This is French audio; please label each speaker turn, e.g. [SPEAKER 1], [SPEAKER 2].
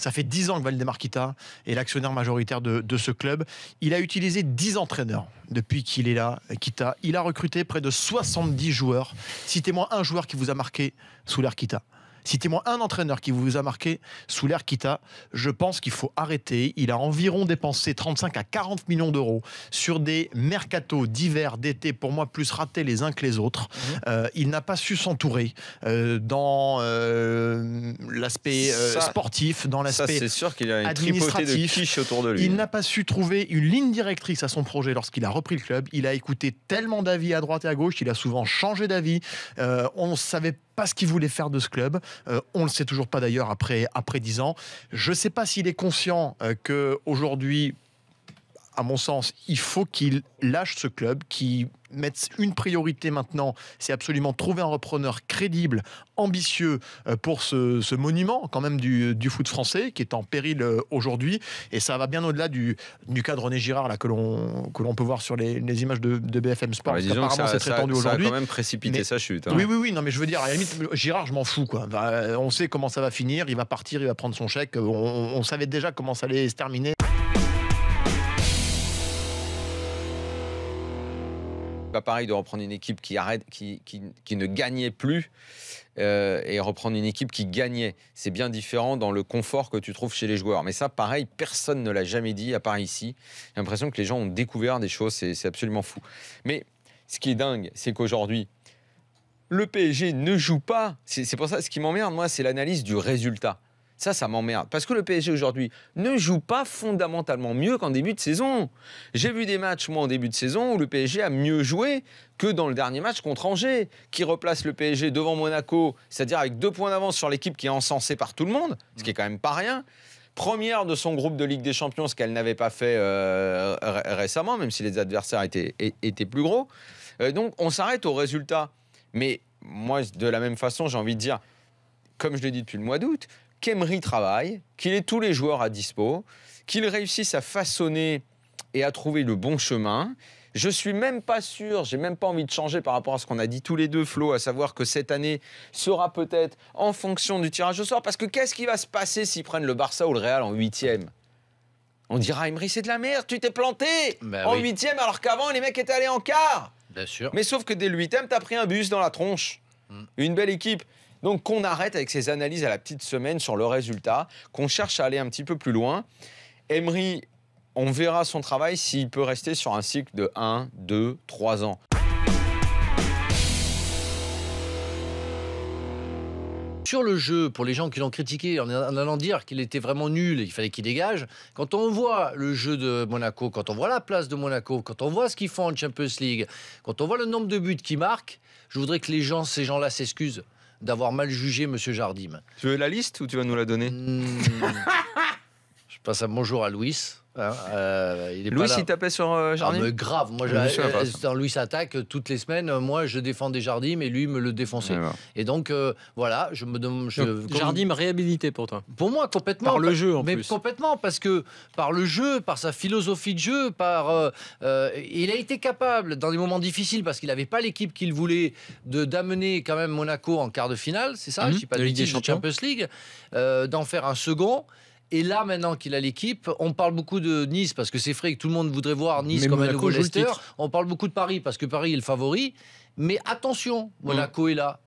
[SPEAKER 1] Ça fait 10 ans que Waldemar Kita est l'actionnaire majoritaire de ce club. Il a utilisé 10 entraîneurs depuis qu'il est là, Kita. Il a recruté près de 70 joueurs. Citez-moi un joueur qui vous a marqué sous l'ère Kita. Citez-moi un entraîneur qui vous a marqué sous l'ère Kita. Je pense qu'il faut arrêter. Il a environ dépensé 35 à 40 millions d'euros sur des mercatos d'hiver, d'été, pour moi plus ratés les uns que les autres. Il n'a pas su s'entourer dans l'aspect sportif, dans l'aspect
[SPEAKER 2] c'est sûr qu'il a une tripotée de quiche autour de lui.
[SPEAKER 1] Il n'a pas su trouver une ligne directrice à son projet lorsqu'il a repris le club. Il a écouté tellement d'avis à droite et à gauche. Il a souvent changé d'avis. On ne savait pas ce qu'il voulait faire de ce club. On ne le sait toujours pas d'ailleurs après 10 ans. Je ne sais pas s'il est conscient qu'aujourd'hui, à mon sens, il faut qu'il lâche ce club, qu'il mette une priorité maintenant, c'est absolument trouver un repreneur crédible, ambitieux pour ce monument quand même du foot français qui est en péril aujourd'hui. Et ça va bien au-delà du cas de René Girard là, que l'on peut voir sur les images de BFM Sport.
[SPEAKER 2] Apparemment, c'est très tendu aujourd'hui. Ça a quand même précipité sa chute. Hein.
[SPEAKER 1] Oui. Non, mais je veux dire, à la limite, Girard, je m'en fous. Quoi. On sait comment ça va finir. Il va partir, il va prendre son chèque. On savait déjà comment ça allait se terminer.
[SPEAKER 2] Pas pareil de reprendre une équipe qui arrête, qui ne gagnait plus et reprendre une équipe qui gagnait. C'est bien différent dans le confort que tu trouves chez les joueurs. Mais ça, pareil, personne ne l'a jamais dit, à part ici. J'ai l'impression que les gens ont découvert des choses, c'est absolument fou. Mais ce qui est dingue, c'est qu'aujourd'hui, le PSG ne joue pas. C'est pour ça, ce qui m'emmerde, moi, c'est l'analyse du résultat. Ça m'emmerde. Parce que le PSG aujourd'hui ne joue pas fondamentalement mieux qu'en début de saison. J'ai vu des matchs, moi, en début de saison, où le PSG a mieux joué que dans le dernier match contre Angers, qui replace le PSG devant Monaco, c'est-à-dire avec 2 points d'avance sur l'équipe qui est encensée par tout le monde, ce qui est quand même pas rien. Première de son groupe de Ligue des Champions, ce qu'elle n'avait pas fait récemment, même si les adversaires étaient plus gros. Donc, on s'arrête au résultat. Mais moi, de la même façon, j'ai envie de dire, comme je l'ai dit depuis le mois d'août, qu'Emery travaille, qu'il ait tous les joueurs à dispo, qu'il réussisse à façonner et à trouver le bon chemin. Je suis même pas sûr, j'ai même pas envie de changer par rapport à ce qu'on a dit tous les deux, Flo, à savoir que cette année sera peut-être en fonction du tirage au sort, parce que qu'est-ce qui va se passer s'ils prennent le Barça ou le Real en 8e ? On dira, Emery, c'est de la merde, tu t'es planté en 8e alors qu'avant les mecs étaient allés en quart.
[SPEAKER 3] Bien sûr.
[SPEAKER 2] Mais sauf que dès le 8e, t'as pris un bus dans la tronche. Une belle équipe. Donc qu'on arrête avec ces analyses à la petite semaine sur le résultat, qu'on cherche à aller un petit peu plus loin. Emery, on verra son travail s'il peut rester sur un cycle de 1, 2, 3 ans.
[SPEAKER 3] Sur le jeu, pour les gens qui l'ont critiqué en allant dire qu'il était vraiment nul et qu'il fallait qu'il dégage, quand on voit le jeu de Monaco, quand on voit la place de Monaco, quand on voit ce qu'ils font en Champions League, quand on voit le nombre de buts qu'ils marquent, je voudrais que ces gens-là s'excusent d'avoir mal jugé M. Jardim.
[SPEAKER 2] Tu veux la liste ou tu vas nous la donner?
[SPEAKER 3] Je passe un bonjour à Louis. Il est
[SPEAKER 2] Louis,
[SPEAKER 3] pas là.
[SPEAKER 2] il tapait sur Jardim?
[SPEAKER 3] Mais grave. Moi, dans Louis attaque toutes les semaines. Moi, je défendais Jardim et lui me le défonçait. Et donc, voilà, je me demande.
[SPEAKER 4] Jardim réhabilité pour toi?
[SPEAKER 3] Pour moi, complètement.
[SPEAKER 4] Par le jeu, en plus.
[SPEAKER 3] Mais complètement, parce que par le jeu, par sa philosophie de jeu, il a été capable, dans des moments difficiles, parce qu'il n'avait pas l'équipe qu'il voulait, d'amener quand même Monaco en quart de finale, c'est ça? Je ne dis pas de bêtises, de Champions League, d'en faire un second. Et là, maintenant qu'il a l'équipe, on parle beaucoup de Nice, parce que c'est vrai que tout le monde voudrait voir Nice comme un nouveau Leicester. On parle beaucoup de Paris, parce que Paris est le favori. Mais attention, Monaco est là.